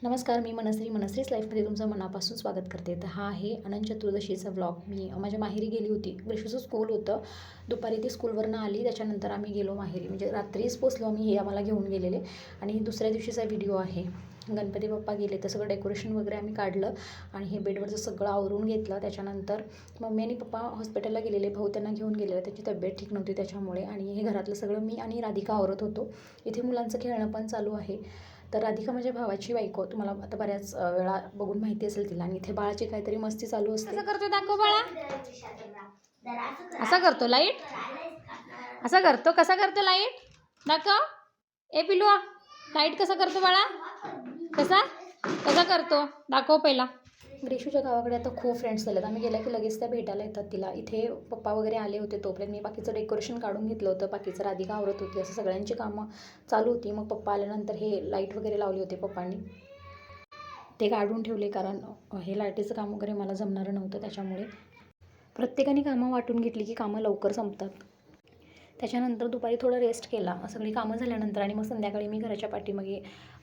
नमस्कार, मी मनस्रीच लाईफमध्ये तुमचं मनापासून स्वागत करते. तर हा आहे अनंत चतुर्दशीचा व्लॉग. मी माझ्या माहेरी गेली होती. ग्रीशूचं स्कूल होतं. दुपारी ती स्कूलवरनं आली, त्याच्यानंतर आम्ही गेलो माहेरी. म्हणजे रात्रीच पोचलो आम्ही, हे आम्हाला घेऊन गेलेले. आणि दुसऱ्या दिवशीचा व्हिडिओ आहे. गणपती बाप्पा गेले तर सगळं डेकोरेशन वगैरे आम्ही काढलं आणि हे बेडवरचं सगळं आवरून घेतलं. त्याच्यानंतर मम्मी आणि पप्पा हॉस्पिटलला गेलेले, भाऊ त्यांना घेऊन गेलेला, त्याची तब्येत ठीक नव्हती त्याच्यामुळे. आणि हे घरातलं सगळं मी आणि राधिका आवरत होतो. इथे मुलांचं खेळणं पण चालू आहे. तर राधिका माझ्या भावाची बायको, तुम्हाला आता बऱ्याच वेळा बघून माहिती असेल तिला. आणि इथे बाळाची काहीतरी मस्ती चालू असते. असं करतो, दाखव बाळा. असा करतो लाईट, असा करतो. कसा करतो लाईट, दाखव. ए पिलू, लाईट कसा करतो बाळा, कसा कसा करतो दाखव पहिला. ग्रीशूच्या गावाकडे आता खूप फ्रेंड्स झालेत. आम्ही गेल्या की लगेच त्या भेटायला येतात तिला. इथे पप्पा वगैरे आले होते, तोपर्यंत मी बाकीचं डेकोरेशन काढून घेतलं होतं. बाकीचं राधिका आवरत होती. असं सगळ्यांची कामं चालू होती. मग पप्पा आल्यानंतर हे लाईट वगैरे लावले होते पप्पांनी, ते काढून ठेवले, कारण हे लाईटीचं काम वगैरे मला जमणारं नव्हतं. त्याच्यामुळे प्रत्येकाने कामं वाटून घेतली की कामं लवकर संपतात. त्याच्यानंतर दुपारी थोडं रेस्ट केला सगळी कामं झाल्यानंतर. आणि मग संध्याकाळी मी घराच्या पाठीमागे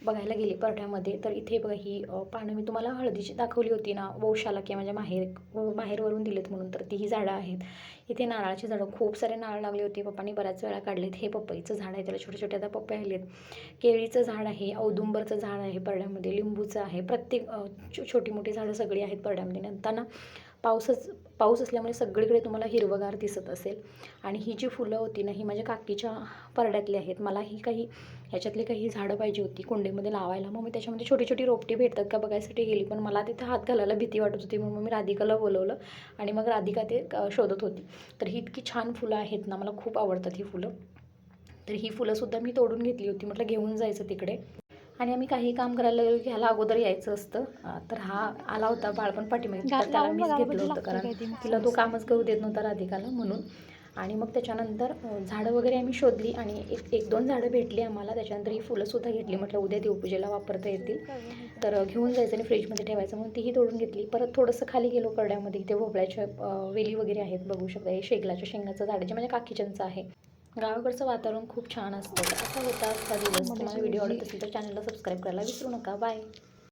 बघायला गेले परड्यामध्ये. तर इथे बघा, ही पानं मी तुम्हाला हळदीची दाखवली होती ना, वौशाला की माझ्या माहेरवरून दिलेत म्हणून, तर तीही झाडं आहेत. इथे नारळाची झाडं, खूप सारे नारळ लागले होते. पप्पांनी बऱ्याच वेळा काढलेत. हे पपईचं झाड आहे, त्याला छोटे छोटे आता पप्पे आलेत. केळीचं झाड आहे, औदुंबरचं झाड आहे परड्यामध्ये, लिंबूचं आहे. प्रत्येक छोटी मोठी झाडं सगळी आहेत परड्यामध्ये. नंतर पाऊस असल्यामुळे सगळीकडे तुम्हाला हिरवगार दिसत असेल. आणि ही जी फुलं होती ना, ही माझ्या काकीच्या परड्यातली आहेत. मला ही ह्याच्यातली काही झाडं पाहिजे होती कुंडीमध्ये लावायला. मग मी त्याच्यामध्ये छोटी छोटी रोपटी भेटतात का बघायसाठी गेली, पण मला तिथे हात घालायला भीती वाटत होती. म्हणून मी राधिकाला बोलवलं आणि मग राधिका ते शोधत होती. तर ही इतकी छान फुलं आहेत ना, मला खूप आवडतात ही फुलं. तर ही फुलंसुद्धा मी तोडून घेतली होती. म्हटलं घेऊन जायचं तिकडे. आणि आम्ही काही काम करायला गेलो की ह्याला अगोदर यायचं असतं. तर हा आला होता बाळपण पाठीमागे, तर त्याला मीच घेतलं होतं, कारण तिला तो कामच करू देत नव्हता राधिकाला म्हणून. आणि मग त्याच्यानंतर झाडं वगैरे आम्ही शोधली आणि एक दोन झाडं भेटली आम्हाला. त्याच्यानंतर ही फुलंसुद्धा घेतली. म्हटलं उद्या देवपूजेला वापरता येतील, तर घेऊन जायचं आणि फ्रीजमध्ये ठेवायचं म्हणून तीही तोडून घेतली. परत थोडंसं खाली गेलो परड्यामध्ये, इथे भोपळ्याच्या वेली वगैरे आहेत, बघू शकता. हे शेगलाच्या शेंगाचं झाड जे माझ्या काकीच्यांचं आहे. गावाकडचं वातावरण खूप छान असतं. असा होता आजचा दिवस. तुम्हाला व्हिडिओ आवडत असेल तर चॅनलला सबस्क्राईब करायला विसरू नका. बाय.